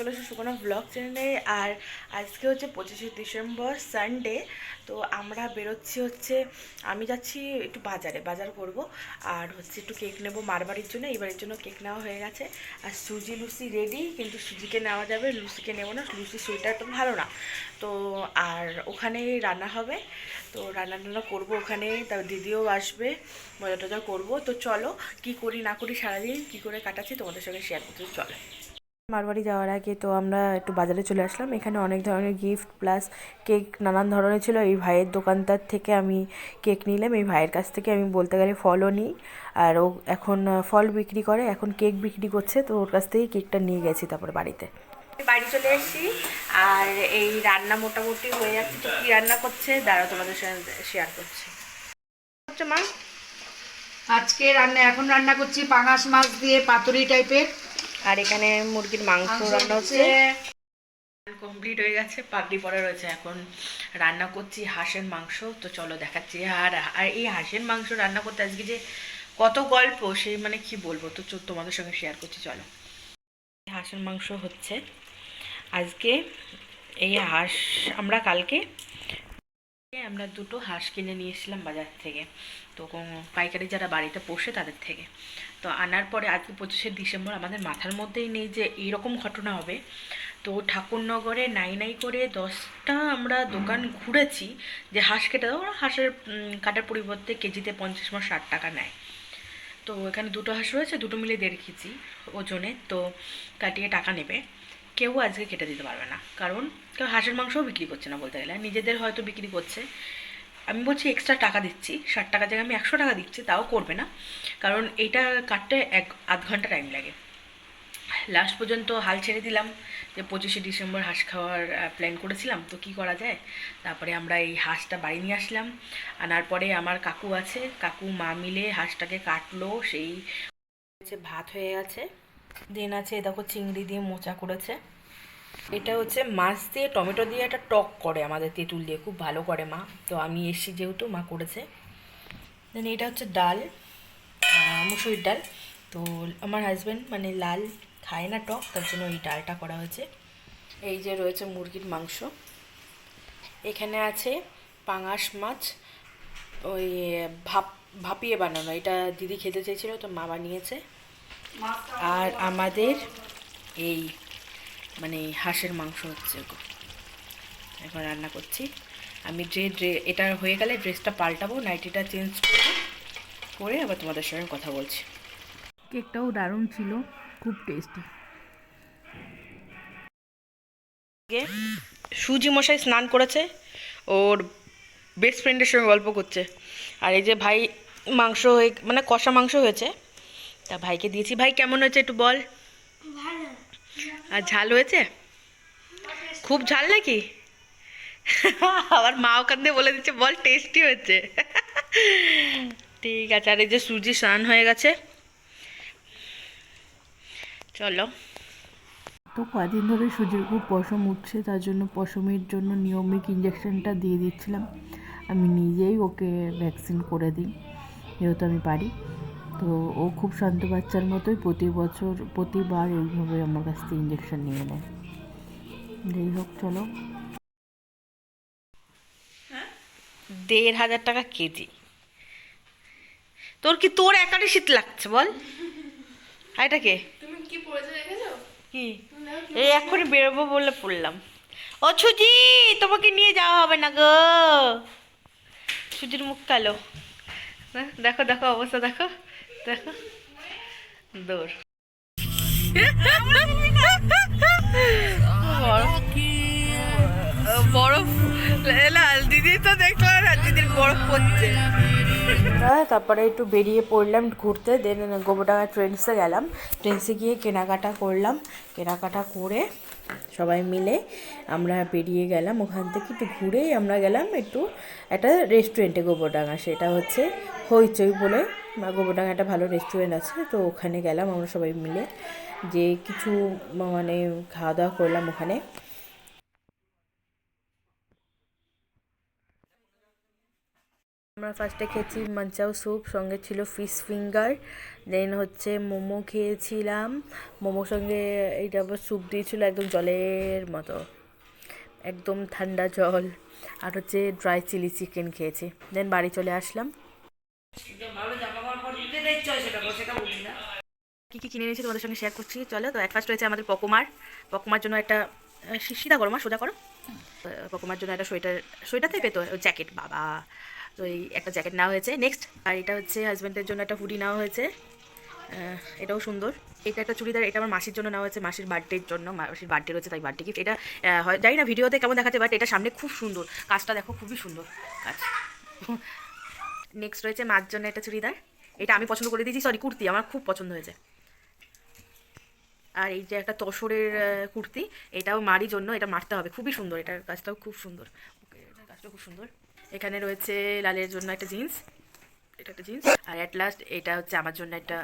চলে এসেছি সুকন্যা ব্লগ চ্যানেলে। আর আজকে হচ্ছে 25শে ডিসেম্বর সানডে। তো আমরা বেরোচ্ছি হচ্ছে, আমি যাচ্ছি একটু বাজার করব। আর হচ্ছে একটু কেক নেবো মারবাড়ির জন্য, এই বাড়ির জন্য কেক নেওয়া হয়ে গেছে। আর সুজি লুচি রেডি, কিন্তু সুজিকে নেওয়া যাবে, লুচিকে নেবো না, লুচির শরীরটা ভালো না। তো আর ওখানেই রান্না হবে, তো রান্না করবো ওখানে, তার দিদিও আসবে, মজা টজা করবো। তো চলো কি করি না করি সারাদিন কী করে কাটাচ্ছি তোমাদের সঙ্গে শেয়ার করতে চলো। মারবাড়ি যাওয়ার আগে তো আমরা একটু বাজারে চলে আসলাম। এখানে অনেক ধরনের গিফট প্লাস কেক নানান ধরনের ছিল। এই ভাইয়ের দোকানটার থেকে আমি কেক নিলাম। এই ভাইয়ের কাছ থেকে আমি বলতে গেলে ফলও নিই, আর ও এখন ফল বিক্রি করে, এখন কেক বিক্রি করছে। তো ওর কাছ থেকেই কেকটা নিয়ে গেছি তারপরে বাড়িতে। বাড়ি চলে এসেছি আর এই রান্না মোটামুটি হয়ে যাচ্ছে। তো কী রান্না করছে দাঁড়াও তোমাদের সঙ্গে শেয়ার করছি। হচ্ছে মা আজকে এখন রান্না করছি পাঙাশ মাছ দিয়ে পাতুরি টাইপের। আর এখানে মুরগির মাংস রান্না হচ্ছে, কমপ্লিট হয়ে গেছে, পাগড়ি পরে রয়েছে। এখন রান্না করছি হাঁসের মাংস। তো চলো দেখাচ্ছি। আর আর এই হাঁসের মাংস রান্না করতে আজকে যে কত গল্প, সেই মানে কি বলবো, তো তোমাদের সঙ্গে শেয়ার করছি চলো। হাঁসের মাংস হচ্ছে আজকে। এই হাঁস আমরা কালকে আমরা দুটো হাঁস কিনে নিয়ে এসেছিলাম বাজার থেকে, তো পাইকারি যারা বাড়িতে পোষে তাদের থেকে। তো আনার পরে আজকে 25শে ডিসেম্বর, আমাদের মাথার মধ্যেই নেই যে এইরকম ঘটনা হবে। তো ঠাকুরনগরে নাই করে 10টা আমরা দোকান ঘুরেছি যে হাঁস কেটে দাও। ওরা হাঁসের কাটার পরিবর্তে কেজিতে 50-60 টাকা নেয়। তো এখানে দুটো হাঁস রয়েছে, দুটো মিলে 1.5 কেজি ওজনে, তো কাটিয়ে টাকা নেবে। কেউ আজকে কেটে দিতে পারবে না, কারণ কেউ হাঁসের মাংসও বিক্রি করছে না বলতে গেলে, নিজেদের হয়তো বিক্রি করছে। আমি বলছি এক্সট্রা টাকা দিচ্ছি, 60 টাকা জায়গায় আমি 100 টাকা দিচ্ছি, তাও করবে না, কারণ এইটা কাটতে আধ ঘন্টা টাইম লাগে। লাস্ট পর্যন্ত হাল ছেড়ে দিলাম যে 25শে ডিসেম্বর হাঁস খাওয়ার প্ল্যান করেছিলাম, তো কি করা যায়। তারপরে আমরা এই হাঁসটা বাড়ি নিয়ে আসলাম। আনার পরে আমার কাকু আছে, কাকু মা মিলে হাঁসটাকে কাটলো। সেই ভাত হয়ে গেছে, দেন আছে দেখো চিংড়ি দিয়ে মোচা করেছে। এটা হচ্ছে মাছ দিয়ে টমেটো দিয়ে একটা টক করে আমাদের, তেঁতুল দিয়ে খুব ভালো করে মা। তো আমি এসছি যেহেতু, মা করেছে। দেন এটা হচ্ছে ডাল, মুসুরির ডাল। তো আমার হাজব্যান্ড মানে লাল খায় না টক, তার জন্য এই ডালটা করা হয়েছে। এই যে রয়েছে মুরগির মাংস, এখানে আছে পাঙাশ মাছ, ওই ভাপিয়ে বানানো, এটা দিদি খেতে চেয়েছিল তো মা বানিয়েছে। আর আমাদের এই মানে হাঁসের মাংস হচ্ছে, এখন রান্না করছি। আমি এটা হয়ে গেলে ড্রেসটা পাল্টাবো, নাইটিটা চেঞ্জ করে আবার তোমাদের সঙ্গে কথা বলছি। কেকটাও দারুণ ছিল, খুব টেস্টি। সুজি মশাই স্নান করেছে, ওর বেস্ট ফ্রেন্ডের সঙ্গে গল্প করছে। আর এই যে ভাই মাংস মানে কষা মাংস হয়েছে, তা ভাইকে দিয়েছি। ভাই কেমন হয়েছে একটু বল। আর ঝাল হয়েছে? খুব ঝাল নাকি? আবার মা ওখান দিয়ে বলে দিচ্ছে বল টেস্টি হয়েছে। ঠিক আছে। আর এই যে সুজি স্নান হয়ে গেছে, চলো। তো কদিন ধরে সুজির খুব পশম উঠছে, তার জন্য পশমের জন্য নিয়মিক ইঞ্জেকশনটা দিয়ে দিচ্ছিলাম। আমি নিজেই ওকে ভ্যাকসিন করে দিই, যেহেতু আমি পারি। তো ও খুব শান্ত বাচ্চার মতোই প্রতিবার এইভাবে আমার কাছ থেকে ইঞ্জেকশন নিয়ে নেয়। যাই হোক চলো। 1,500 টাকা কেজি। তোর একারই শীত লাগছে বল। আর এটা কে? তুমি কি পড়েছে দেখেছো? কি? এই এখনই বেরোবো বলে পড়লাম। ও সুজি, তোমাকে নিয়ে যাওয়া হবে না গো। সুজির মুখ কালো, দেখো দেখো অবস্থা, দেখো দেখো, দৌড়। বরফ লাল দিদি তো দেখলাম না, দিদির বরফ পড়ছে। তারপরে একটু বেরিয়ে পড়লাম ঘুরতে। দেন গোবরডাঙ্গা ট্রেন্ডসে গেলাম, ট্রেন্ডসে গিয়ে কেনাকাটা করলাম। কেনাকাটা করে সবাই মিলে আমরা বেরিয়ে গেলাম। ওখান থেকে একটু ঘুরেই আমরা গেলাম একটু একটা রেস্টুরেন্টে গোবরডাঙ্গা, সেটা হচ্ছে হইচই বলে। গোবরডাঙ্গা একটা ভালো রেস্টুরেন্ট আছে, তো ওখানে গেলাম আমরা সবাই মিলে, যে কিছু মানে খাওয়া দাওয়া করলাম ওখানে। আমরা ফার্স্টে খেয়েছি মাঞ্চাও স্যুপ, সঙ্গে ছিল ফিশ ফিঙ্গার, দেন হচ্ছে মোমো খেয়েছিলাম, মোমোর সঙ্গে এইটা আবার স্যুপ দিয়েছিল একদম জলের মতো, একদম ঠান্ডা জল, আর হচ্ছে ড্রাই চিলি চিকেন খেয়েছি। দেন বাড়ি চলে আসলাম। কী কী কিনে নিয়েছি তোমাদের সঙ্গে শেয়ার করছি, চলো। তো এক ফার্স্ট রয়েছে আমাদের পকোমার জন্য একটা সিধা করো মা, সোজা করো। পকোমার জন্য একটা সোয়েটার টাইপের তো জ্যাকেট, বাবা, তো এই একটা জ্যাকেট নেওয়া হয়েছে। নেক্সট, আর এটা হচ্ছে হাজব্যান্ডের জন্য একটা হুডি নেওয়া হয়েছে, এটাও সুন্দর। এটা একটা চুড়িদার, এটা আমার মাসির জন্য নেওয়া হয়েছে, মাসির বার্থডের জন্য, মাসির বার্থডে রয়েছে তাই বার্থডে গিফট। এটা হয় জানি না ভিডিওতে কেমন দেখাচ্ছে, বাট এটা সামনে খুব সুন্দর, কাজটা দেখো খুবই সুন্দর কাজ। নেক্সট রয়েছে মার জন্য একটা চুড়িদার, এটা আমি পছন্দ করে দিয়েছি, সরি কুর্তি, আমার খুব পছন্দ হয়েছে। আর এই যে একটা তসরের কুর্তি, এটাও মারই জন্য, এটা মারতে হবে, খুবই সুন্দর, এটার কাজটাও খুব সুন্দর, এটার কাজটাও খুব সুন্দর। এখানে রয়েছে লালের জন্য একটা জিন্স, এটা একটা জিন্স। আর অ্যাট লাস্ট এটা হচ্ছে আমার জন্য একটা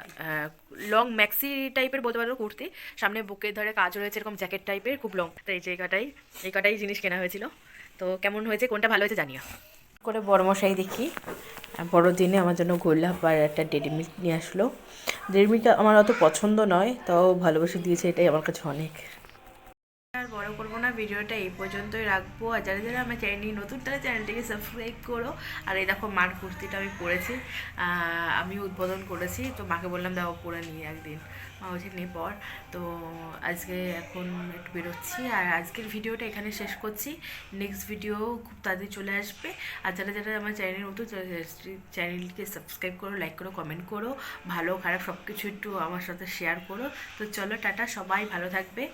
লং ম্যাক্সি টাইপের বলতে পারো কুর্তি, সামনে বুকে ধরে কাজ রয়েছে এরকম জ্যাকেট টাইপের, খুব লং। তো এই যে এই কটাই জিনিস কেনা হয়েছিল। তো কেমন হয়েছে, কোনটা ভালো হয়েছে জানিও। করে বড়মশাই দেখি বড়দিনে আমার জন্য গোলাপ আর একটা ডেরি মিল্ক নিয়ে আসলো। ডেরি মিল্ক আমার অত পছন্দ নয়, তাও ভালোবেসে দিয়েছে, এটাই আমার কাছে অনেক। আর বড় করবো না, ভিডিওটা এই পর্যন্তই রাখবো। আর যারা যারা আমার চ্যানেলটি নতুন, তারা চ্যানেলটিকে সাবস্ক্রাইব করো। আর এই দেখো মার কুর্তিটা আমি পরেছি, আমি উদ্বোধন করেছি, তো মাকে বললাম দাও পরে নিয়ে একদিন, মা বলছে নিয়ে পর। তো আজকে এখন একটু বেরোচ্ছি, আর আজকের ভিডিওটা এখানে শেষ করছি। নেক্সট ভিডিও খুব তাড়াতাড়ি চলে আসবে। আর যারা যারা আমার চ্যানেলের নতুন, চ্যানেলটিকে সাবস্ক্রাইব করো, লাইক করো, কমেন্ট করো, ভালো খারাপ সব কিছু একটু আমার সাথে শেয়ার করো। তো চলো টাটা, সবাই ভালো থাকবে।